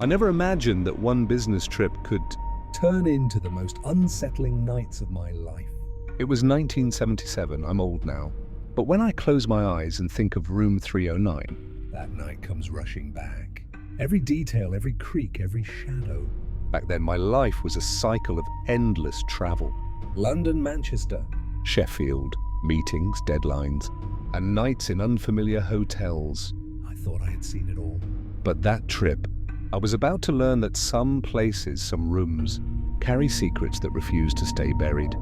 I never imagined that one business trip could turn into the most unsettling nights of my life. It was 1977, I'm old now. But when I close my eyes and think of room 309, that night comes rushing back. Every detail, every creak, every shadow. Back then my life was a cycle of endless travel. London, Manchester, Sheffield, meetings, deadlines, and nights in unfamiliar hotels. I thought I had seen it all. But that trip, I was about to learn that some places, some rooms, carry secrets that refuse to stay buried.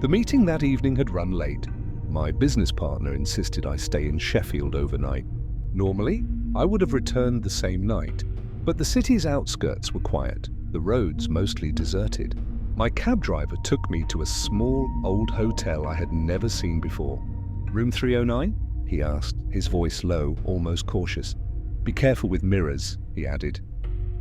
The meeting that evening had run late. My business partner insisted I stay in Sheffield overnight. Normally, I would have returned the same night, but the city's outskirts were quiet, the roads mostly deserted. My cab driver took me to a small, old hotel I had never seen before. "Room 309?" he asked, his voice low, almost cautious. "Be careful with mirrors," he added.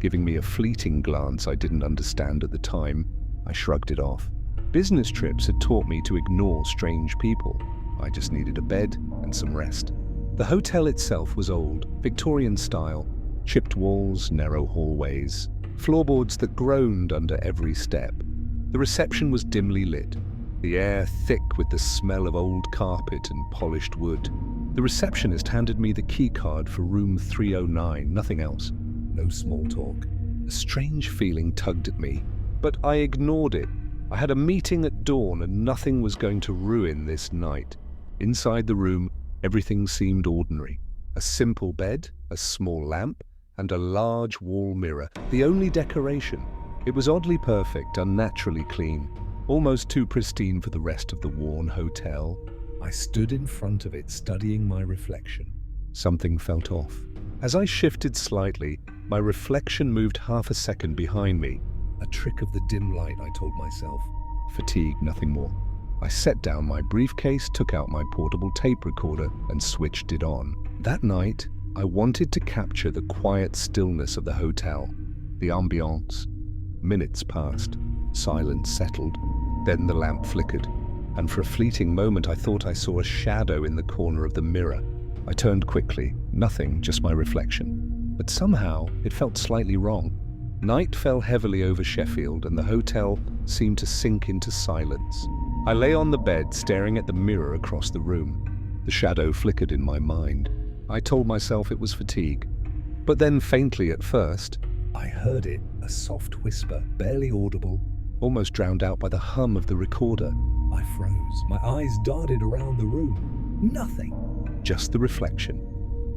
Giving me a fleeting glance I didn't understand at the time, I shrugged it off. Business trips had taught me to ignore strange people. I just needed a bed and some rest. The hotel itself was old, Victorian style, chipped walls, narrow hallways, floorboards that groaned under every step. The reception was dimly lit, the air thick with the smell of old carpet and polished wood. The receptionist handed me the key card for room 309, nothing else. No small talk. A strange feeling tugged at me, but I ignored it. I had a meeting at dawn and nothing was going to ruin this night. Inside the room, everything seemed ordinary. A simple bed, a small lamp, and a large wall mirror, the only decoration. It was oddly perfect, unnaturally clean, almost too pristine for the rest of the worn hotel. I stood in front of it, studying my reflection. Something felt off. As I shifted slightly, my reflection moved half a second behind me. A trick of the dim light, I told myself. Fatigue, nothing more. I set down my briefcase, took out my portable tape recorder, and switched it on. That night, I wanted to capture the quiet stillness of the hotel, the ambiance. Minutes passed. Silence settled. Then the lamp flickered, and for a fleeting moment I thought I saw a shadow in the corner of the mirror. I turned quickly. Nothing, just my reflection. But somehow, it felt slightly wrong. Night fell heavily over Sheffield, and the hotel seemed to sink into silence. I lay on the bed, staring at the mirror across the room. The shadow flickered in my mind. I told myself it was fatigue. But then, faintly at first, I heard it, a soft whisper, barely audible, almost drowned out by the hum of the recorder. I froze. My eyes darted around the room. Nothing. Just the reflection.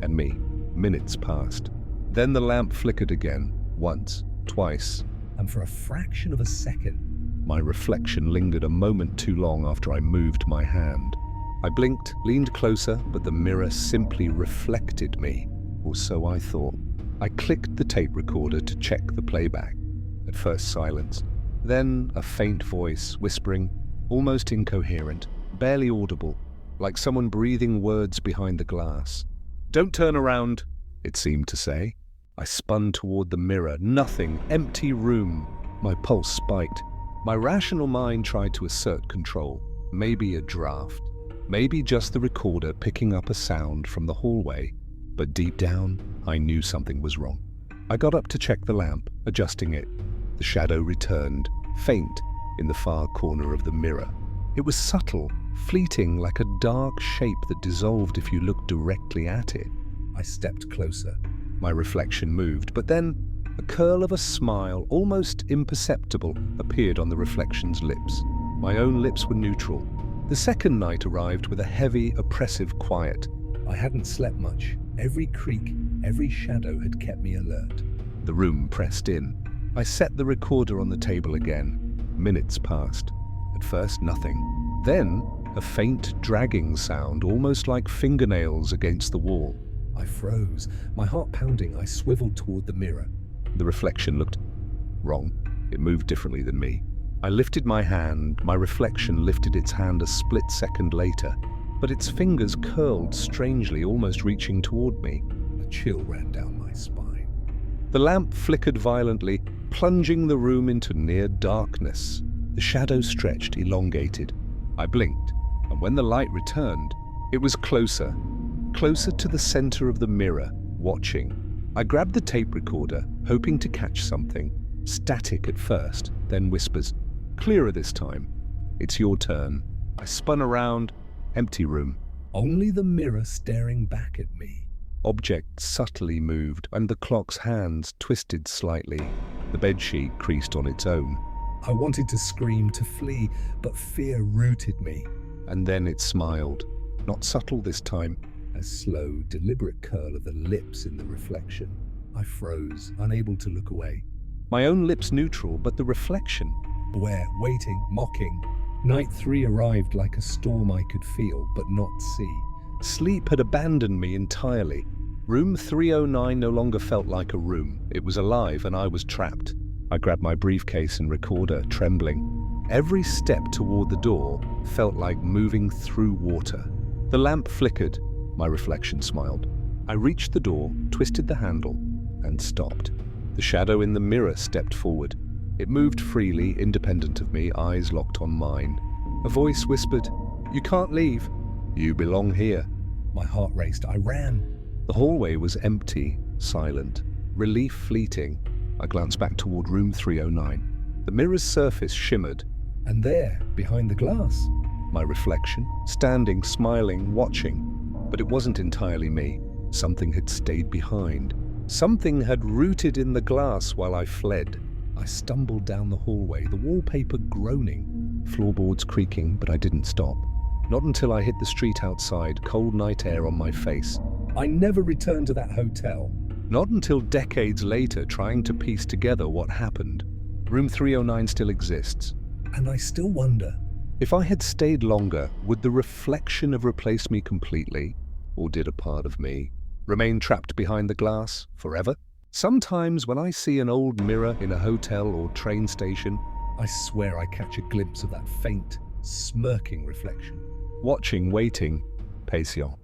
And me. Minutes passed. Then the lamp flickered again, once, twice. And for a fraction of a second, my reflection lingered a moment too long after I moved my hand. I blinked, leaned closer, but the mirror simply reflected me, or so I thought. I clicked the tape recorder to check the playback. At first silence, then a faint voice whispering, almost incoherent, barely audible, like someone breathing words behind the glass. "Don't turn around," it seemed to say. I spun toward the mirror. Nothing. Empty room. My pulse spiked. My rational mind tried to assert control. Maybe a draft. Maybe just the recorder picking up a sound from the hallway. But deep down, I knew something was wrong. I got up to check the lamp, adjusting it. The shadow returned, faint, in the far corner of the mirror. It was subtle, fleeting, like a dark shape that dissolved if you looked directly at it. I stepped closer. My reflection moved, but then a curl of a smile, almost imperceptible, appeared on the reflection's lips. My own lips were neutral. The second night arrived with a heavy, oppressive quiet. I hadn't slept much. Every creak, every shadow had kept me alert. The room pressed in. I set the recorder on the table again. Minutes passed. At first, nothing. Then, a faint dragging sound, almost like fingernails against the wall. I froze. My heart pounding, I swiveled toward the mirror. The reflection looked wrong. It moved differently than me. I lifted my hand. My reflection lifted its hand a split second later, but its fingers curled strangely, almost reaching toward me. A chill ran down my spine. The lamp flickered violently, plunging the room into near darkness. The shadow stretched, elongated. I blinked, and when the light returned, it was closer to the center of the mirror, watching. I grabbed the tape recorder, hoping to catch something. Static at first, then whispers. Clearer this time. It's your turn. I spun around. Empty room. Only the mirror staring back at me. Object subtly moved, and the clock's hands twisted slightly. The bedsheet creased on its own. I wanted to scream, to flee, but fear rooted me. And then it smiled. Not subtle this time. A slow, deliberate curl of the lips in the reflection. I froze, unable to look away. My own lips neutral, but the reflection. Aware, waiting, mocking. Night 3 arrived like a storm I could feel, but not see. Sleep had abandoned me entirely. Room 309 no longer felt like a room. It was alive and I was trapped. I grabbed my briefcase and recorder, trembling. Every step toward the door felt like moving through water. The lamp flickered. My reflection smiled. I reached the door, twisted the handle, and stopped. The shadow in the mirror stepped forward. It moved freely, independent of me, eyes locked on mine. A voice whispered, "You can't leave. You belong here." My heart raced. I ran. The hallway was empty, silent, relief fleeting. I glanced back toward room 309. The mirror's surface shimmered. And there, behind the glass, My reflection, standing, smiling, watching. But it wasn't entirely me. Something had stayed behind. Something had rooted in the glass while I fled. I stumbled down the hallway, the wallpaper groaning, floorboards creaking, but I didn't stop. Not until I hit the street outside, cold night air on my face. I never returned to that hotel. Not until decades later, trying to piece together what happened. Room 309 still exists. And I still wonder. If I had stayed longer, would the reflection have replaced me completely? Or did a part of me remain trapped behind the glass forever? Sometimes when I see an old mirror in a hotel or train station, I swear I catch a glimpse of that faint, smirking reflection. watching, waiting, patient.